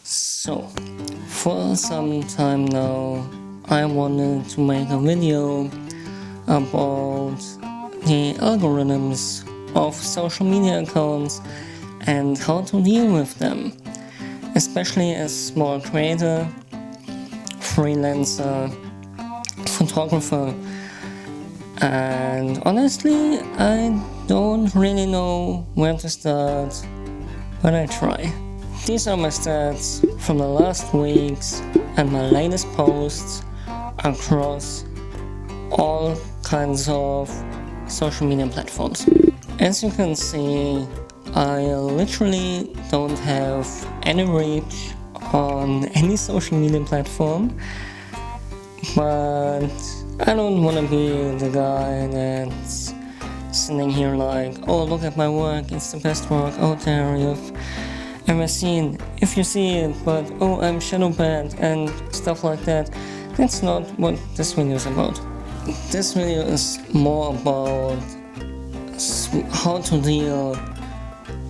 So, for some time now, I wanted to make a video about the algorithms of social media accounts and how to deal with them, especially as small creator, freelancer, photographer, and honestly, I don't really know where to start, but I try. These are my stats from the last weeks and my latest posts across all kinds of social media platforms. As you can see, I literally don't have any reach on any social media platform, but I don't want to be the guy that's sitting here like, oh, look at my work, it's the best work out there you've ever seen. If you see it, but oh, I'm shadow banned and stuff like that. That's not what this video is about. This video is more about how to deal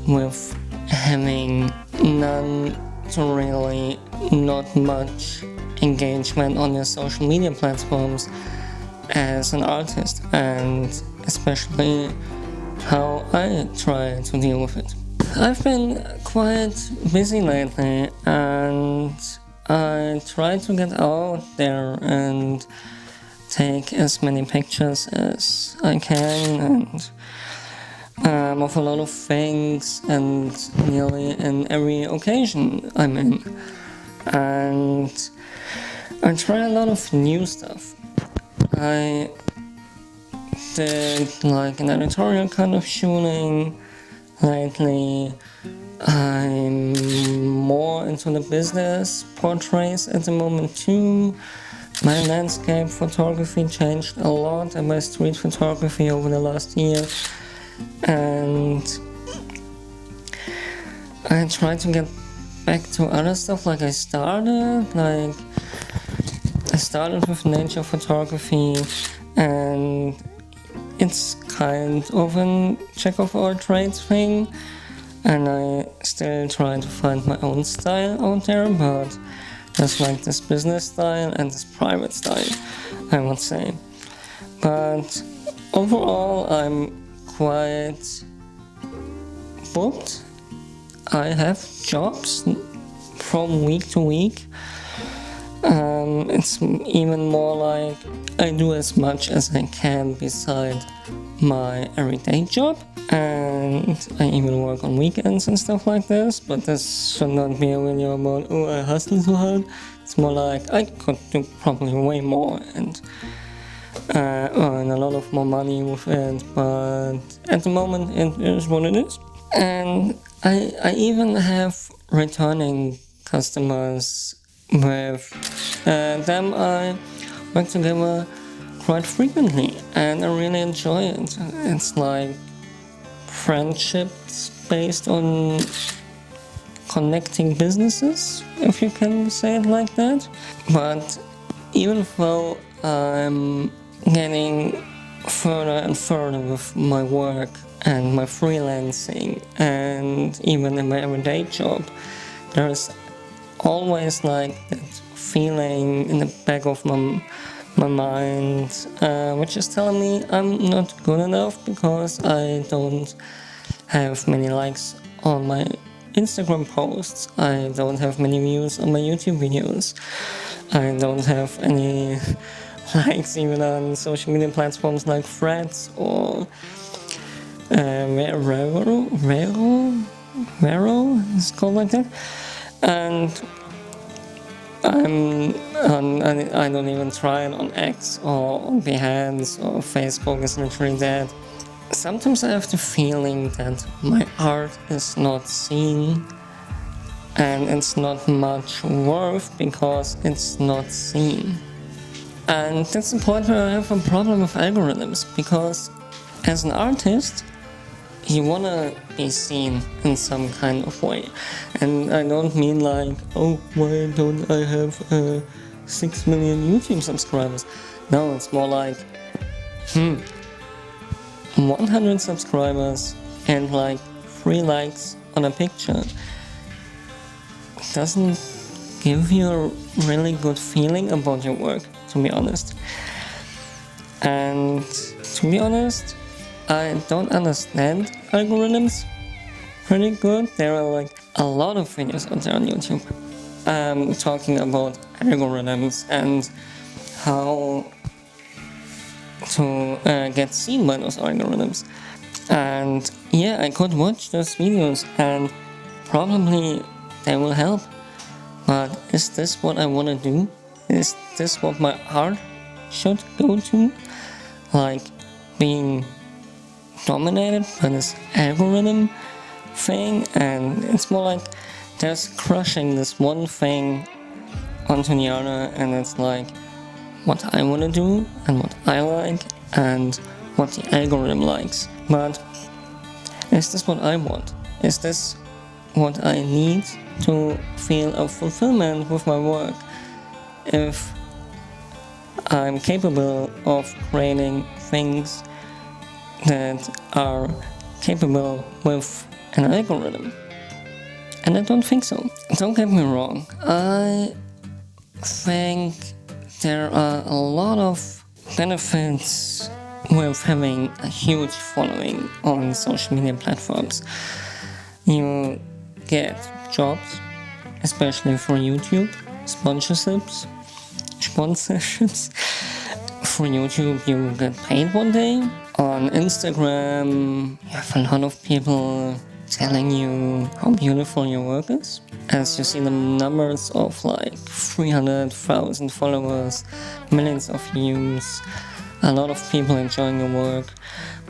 with having none to really not much engagement on your social media platforms as an artist, and especially how I try to deal with it. I've been quite busy lately and I try to get out there and take as many pictures as I can and of a lot of things and nearly in every occasion I'm in. And I try a lot of new stuff. I did like an editorial kind of shooting. Lately, I'm more into the business portraits at the moment too. My landscape photography changed a lot and my street photography over the last year. And I try to get back to other stuff I started with nature photography, and it's kind of a jack of all trades thing, and I still try to find my own style out there, but there's like this business style and this private style, I would say. But overall, I'm quite booked. I have jobs from week to week. It's even more like I do as much as I can beside my everyday job, and I even work on weekends and stuff like this, but this should not be a video about, oh, I hustle so hard. It's more like I could do probably way more and earn a lot of more money with it, but at the moment it is what it is. And I even have returning customers. With them I work together quite frequently and I really enjoy it. It's like friendships based on connecting businesses, if you can say it like that. But even though I'm getting further and further with my work and my freelancing and even in my everyday job, there's always like that feeling in the back of my mind, which is telling me I'm not good enough because I don't have many likes on my Instagram posts, I don't have many views on my YouTube videos, I don't have any likes even on social media platforms like Threads or Vero, it's called like that. And I don't even try it on X or on Behance or Facebook is literally dead. sometimes I have the feeling that my art is not seen and it's not much worth because it's not seen. And that's the point where I have a problem with algorithms, because as an artist, you wanna be seen in some kind of way. And I don't mean like, oh, why don't I have 6 million YouTube subscribers? No, it's more like, 100 subscribers and like 3 likes on a picture doesn't give you a really good feeling about your work, to be honest. And to be honest, I don't understand algorithms pretty good. There are like a lot of videos out there on YouTube talking about algorithms and how to get seen by those algorithms. And yeah, I could watch those videos and probably they will help. But is this what I want to do? Is this what my art should go to? Like being dominated by this algorithm thing? And it's more like there's crushing this one thing onto the other, and it's like what I want to do and what I like and what the algorithm likes. But is this what I want? Is this what I need to feel a fulfillment with my work? If I'm capable of creating things that are capable with an algorithm? And I don't think so. Don't get me wrong, I think there are a lot of benefits with having a huge following on social media platforms. You get jobs, especially for YouTube, sponsorships. For YouTube, you get paid one day. On Instagram, you have a lot of people telling you how beautiful your work is. As you see the numbers of like 300,000 followers, millions of views, a lot of people enjoying your work.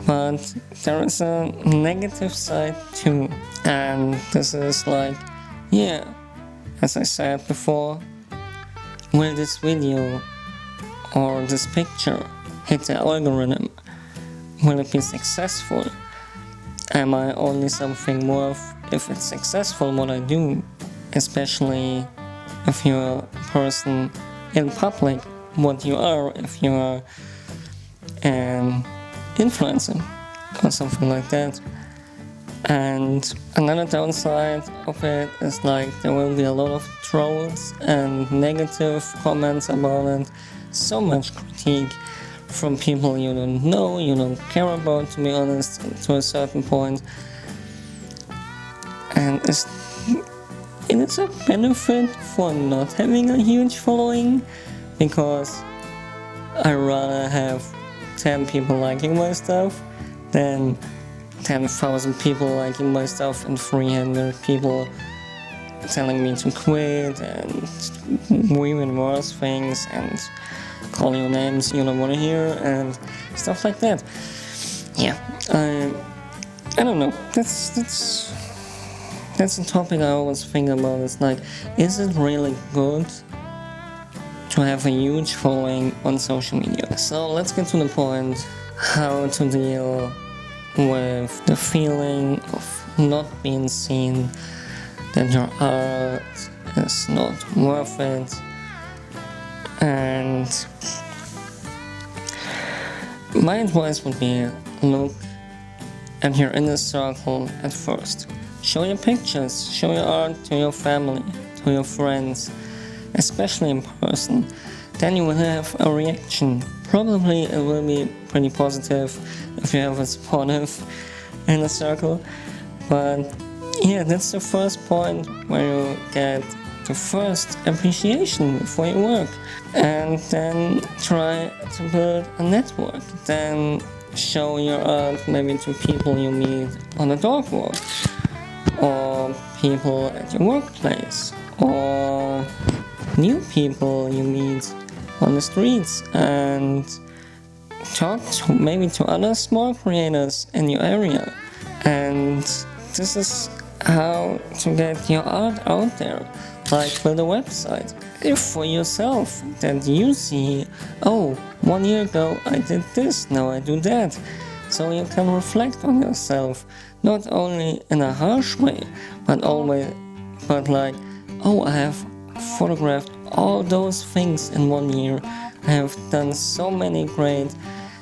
But there is a negative side too. And this is like, yeah, as I said before, will this video or this picture hit the algorithm? Will it be successful? Am I only something worth if it's successful what I do? Especially if you're a person in public, what you are, if you are an influencer or something like that. And another downside of it is like there will be a lot of trolls and negative comments about it, so much critique from people you don't know, you don't care about, to be honest, to a certain point. And it is a benefit for not having a huge following, because I rather have 10 people liking my stuff than 10,000 people liking my stuff and 300 people telling me to quit and even worse things and call you names you don't want to hear and stuff like that. Yeah, I don't know. That's a topic I always think about. It's like, is it really good to have a huge following on social media? So let's get to the point, how to deal with the feeling of not being seen, that your art is not worth it. And my advice would be, look at your inner circle at first. Show your pictures, show your art to your family, to your friends, especially in person. Then you will have a reaction. Probably it will be pretty positive if you have a supportive inner circle. But yeah, that's the first point where you get the first appreciation for your work. And then try to build a network. Then show your art maybe to people you meet on a dog walk, or people at your workplace, or new people you meet on the streets, and talk to maybe to other small creators in your area, and this is how to get your art out there. Like build a website if for yourself that you see, oh, 1 year ago I did this, now I do that, so you can reflect on yourself, not only in a harsh way, but like, oh, I have photographed all those things in 1 year. I have done so many great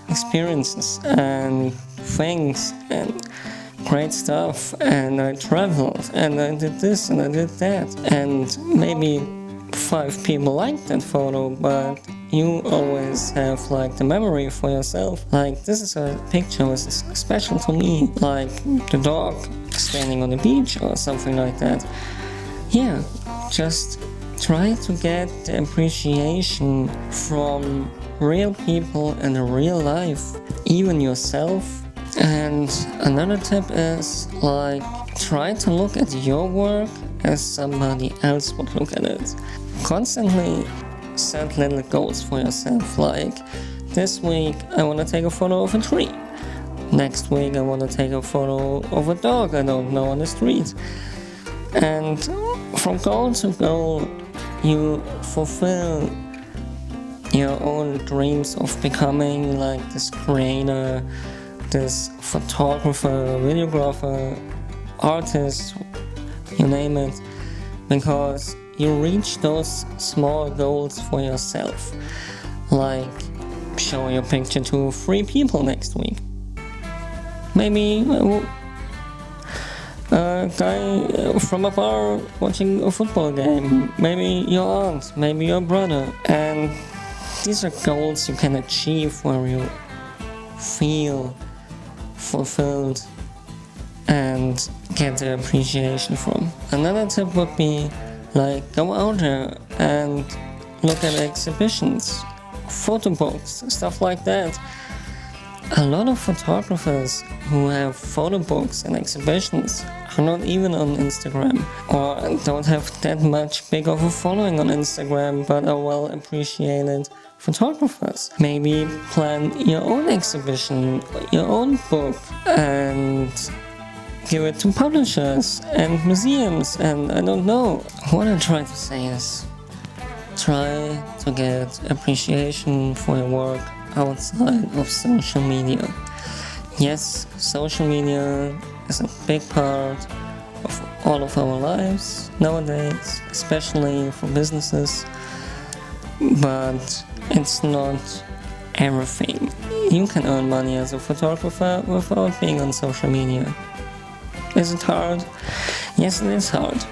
experiences and things and great stuff, and I traveled and I did this and I did that, and maybe 5 people liked that photo, but you always have like the memory for yourself. Like, this is a picture which is special to me, like the dog standing on the beach or something like that. Yeah, just try to get the appreciation from real people in real life, even yourself. And another tip is, like, try to look at your work as somebody else would look at it. Constantly set little goals for yourself, like, this week I want to take a photo of a tree. Next week I want to take a photo of a dog I don't know on the street. And from goal to goal, you fulfill your own dreams of becoming like this creator, this photographer, videographer, artist, you name it, because you reach those small goals for yourself, like show your picture to 3 people next week. Maybe a guy from a bar watching a football game, maybe your aunt, maybe your brother, and these are goals you can achieve where you feel fulfilled and get the appreciation from. Another tip would be, like, go out there and look at exhibitions, photo books, stuff like that. A lot of photographers who have photo books and exhibitions are not even on Instagram, or don't have that much big of a following on Instagram, but are well appreciated photographers. Maybe plan your own exhibition, your own book, and give it to publishers and museums, and I don't know. What I'm trying to say is, try to get appreciation for your work outside of social media. Yes, social media is a big part of all of our lives nowadays, especially for businesses, but it's not everything. You can earn money as a photographer without being on social media. Is it hard? Yes, it is hard.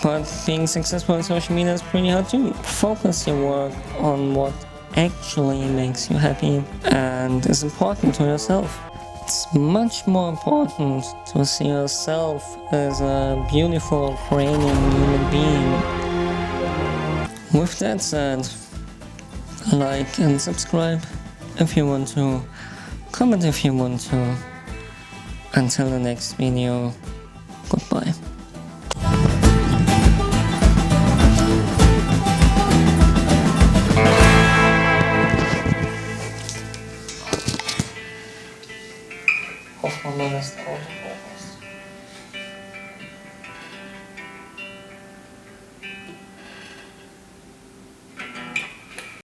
But being successful on social media is pretty hard too. Focus your work on what actually makes you happy and is important to yourself. It's much more important to see yourself as a beautiful, creative human being. With that said, like and subscribe if you want to, comment if you want to. Until the next video, goodbye. Hoffmann ist auch.